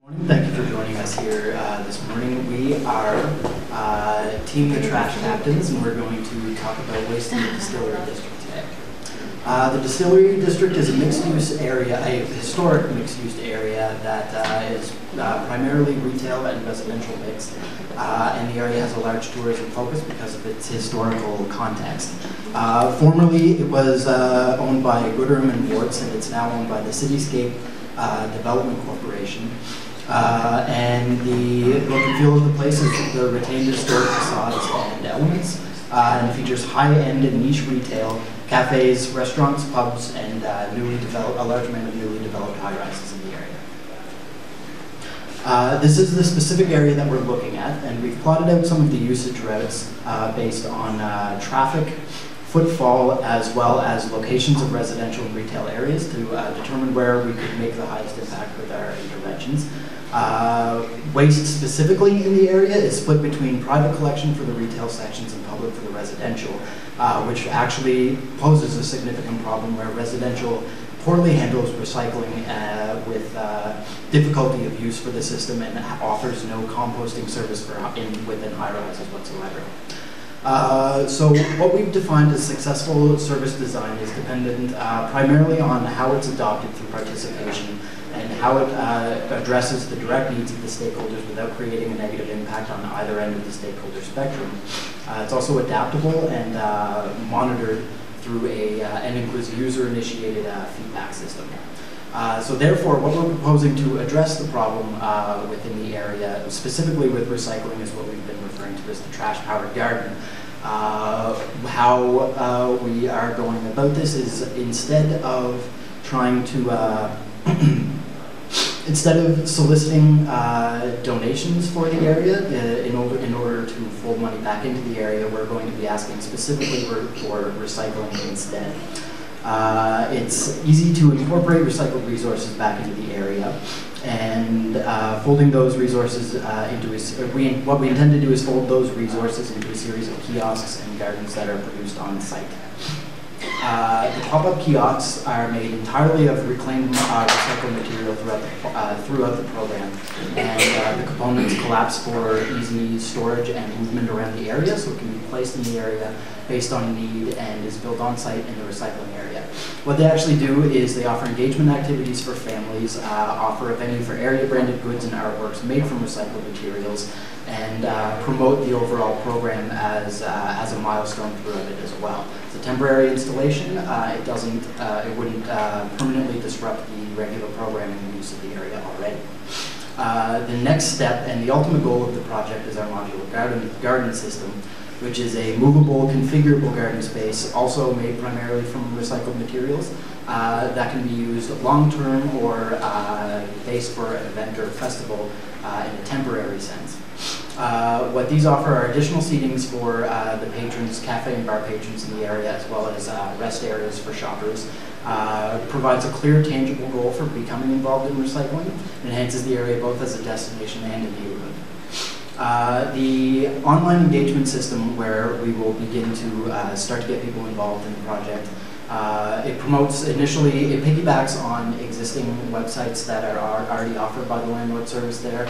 Thank you for joining us here this morning. We are Team the Trash Captains, and we're going to talk about waste in the Distillery District today. The Distillery District is a mixed-use area, a historic mixed-use area that is primarily retail and residential mixed, and the area has a large tourism focus because of its historical context. Formerly, it was owned by Goodham and Warts, and it's now owned by the Cityscape Development Corporation. And the look and feel of the place is the retained historic facades and elements, and features high-end and niche retail, cafes, restaurants, pubs, and a large amount of newly developed high-rises in the area. This is the specific area that we're looking at, and we've plotted out some of the usage routes based on traffic, footfall, as well as locations of residential and retail areas to determine where we could make the highest impact with our interventions. Waste specifically in the area is split between private collection for the retail sections and public for the residential, which actually poses a significant problem where residential poorly handles recycling with difficulty of use for the system and offers no composting service within high-rises whatsoever. So what we've defined as successful service design is dependent primarily on how it's adopted through participation and how it addresses the direct needs of the stakeholders without creating a negative impact on either end of the stakeholder spectrum. It's also adaptable and monitored through and includes a user-initiated feedback system. So therefore, what we're proposing to address the problem within the area, specifically with recycling, is what we've been referring to as the trash-powered garden. How we are going about this is instead of trying to instead of soliciting donations for the area in order to fold money back into the area, we're going to be asking specifically for recycling instead. It's easy to incorporate recycled resources back into the area, and folding those resources what we intend to do is fold those resources into a series of kiosks and gardens that are produced on site. The pop-up kiosks are made entirely of reclaimed recycled material throughout the program, and the components collapse for easy storage and movement around the area, so it can be placed in the area based on need and is built on site in the recycling area. What they actually do is they offer engagement activities for families, offer a venue for area-branded goods and artworks made from recycled materials, and promote the overall program as a milestone throughout it as well. It's a temporary installation. It wouldn't permanently disrupt the regular programming and use of the area already. The next step and the ultimate goal of the project is our modular garden system, which is a movable, configurable garden space, also made primarily from recycled materials, that can be used long-term or based for an event or festival in a temporary sense. What these offer are additional seatings for the patrons, cafe and bar patrons in the area, as well as rest areas for shoppers. Provides a clear, tangible goal for becoming involved in recycling, and enhances the area both as a destination and a neighborhood. The online engagement system, where we will begin to start to get people involved in the project, it piggybacks on existing websites that are already offered by the landlord service there,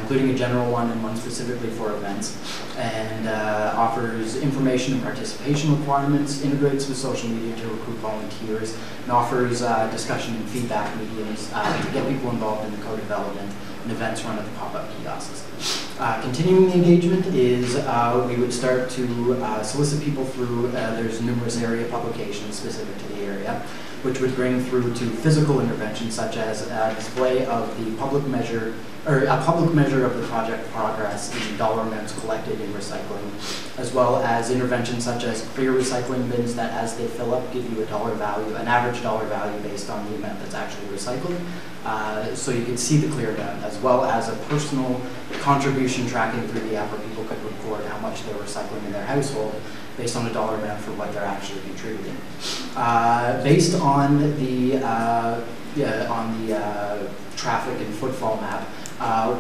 including a general one and one specifically for events, and offers information and participation requirements, integrates with social media to recruit volunteers, and offers discussion and feedback mediums to get people involved in the co-development and events run at the pop-up kiosks. Continuing the engagement is we would start to solicit people through, there's numerous area publications specific to the area, which would bring through to physical interventions such as a display of the public measure, or a public measure of the project progress in dollar amounts collected in recycling, as well as interventions such as clear recycling bins that as they fill up give you an average dollar value based on the amount that's actually recycled. So you can see the clear amount, as well as a personal contribution tracking through the app where people could record how much they're recycling in their household based on a dollar amount for what they're actually contributing. Based on the traffic and footfall map,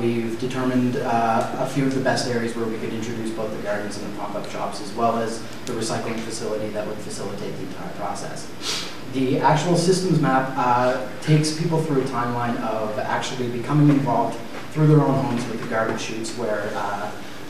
we've determined a few of the best areas where we could introduce both the gardens and the pop-up shops, as well as the recycling facility that would facilitate the entire process. The actual systems map takes people through a timeline of actually becoming involved through their own homes with the garbage chutes, where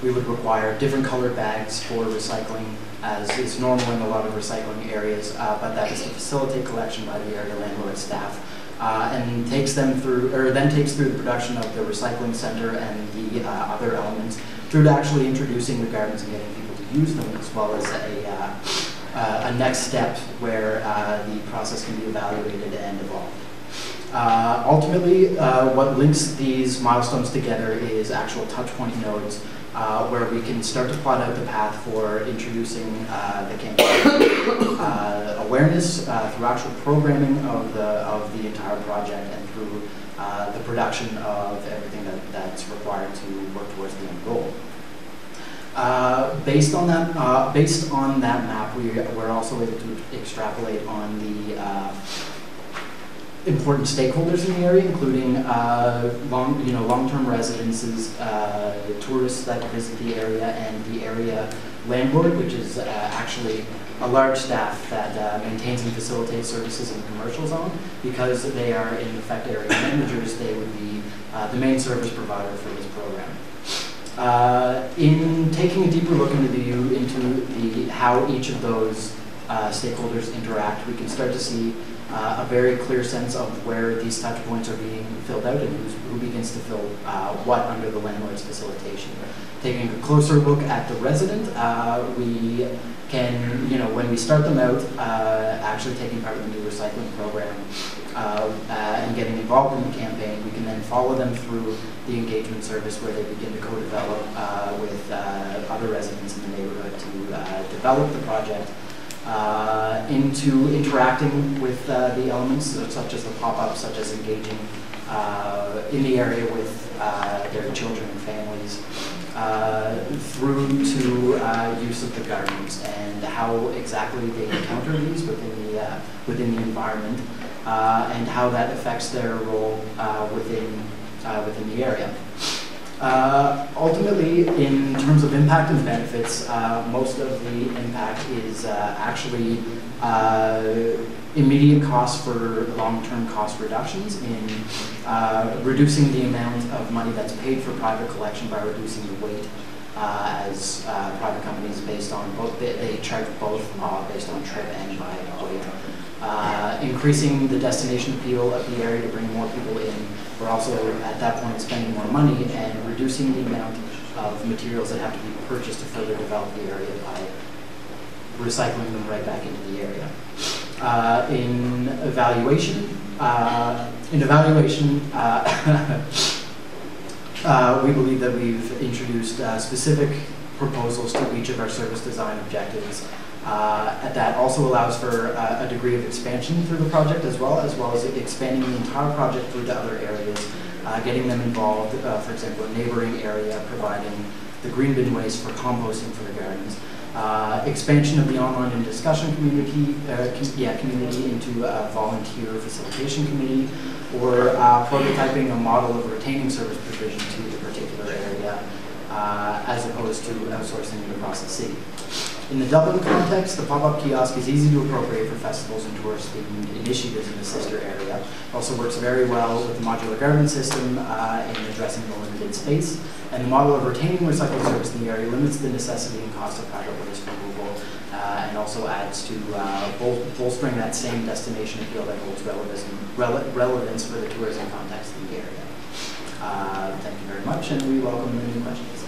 we would require different colored bags for recycling, as is normal in a lot of recycling areas, but that is to facilitate collection by the area landlord staff, and takes them through, or then takes through the production of the recycling center and the other elements, through to actually introducing the gardens and getting people to use them, as well as a next step where the process can be evaluated and evolved. Ultimately, what links these milestones together is actual touchpoint nodes, where we can start to plot out the path for introducing the campaign awareness through actual programming of the entire project, and through the production of everything that's required to work towards the end goal. Based on that map, we're also able to extrapolate on the important stakeholders in the area, including long-term residences, tourists that visit the area, and the area landlord, which is actually a large staff that maintains and facilitates services in the commercial zone. Because they are in effect area managers, they would be the main service provider for this program. In taking a deeper look into how each of those stakeholders interact, we can start to see a very clear sense of where these touch points are being filled out and who begins to fill what under the landlord's facilitation. Taking a closer look at the resident, we can, when we start them out, actually taking part in the new recycling program and getting involved in the campaign, we can then follow them through the engagement service, where they begin to co-develop with other residents in the neighborhood to develop the project, into interacting with the elements, such as the pop-ups, such as engaging in the area with their children and families, through to use of the gardens and how exactly they encounter these within the environment, and how that affects their role within the area. Ultimately, in terms of impact and benefits, most of the impact is actually immediate costs for long-term cost reductions in reducing the amount of money that's paid for private collection by reducing the weight, as private companies based on both, they charge both based on trip and by weight. Increasing the destination appeal of the area to bring more people in. We're also at that point spending more money and reducing the amount of materials that have to be purchased to further develop the area by recycling them right back into the area. In evaluation, we believe that we've introduced specific proposals to each of our service design objectives. That also allows for a degree of expansion through the project, as well as expanding the entire project through to other areas, getting them involved, for example, a neighboring area, providing the green bin waste for composting for the gardens, expansion of the online and discussion community into a volunteer facilitation committee, or prototyping a model of retaining service provision to the particular area, as opposed to outsourcing it across the city. In the Dublin context, the pop-up kiosk is easy to appropriate for festivals and tourist-themed initiatives in the sister area. It also works very well with the modular garden system in addressing the limited space. And the model of retaining recycled service in the area limits the necessity and cost of private waste removal, and also adds to bolstering that same destination appeal that holds relevance for the tourism context in the area. Thank you very much, and we welcome any questions.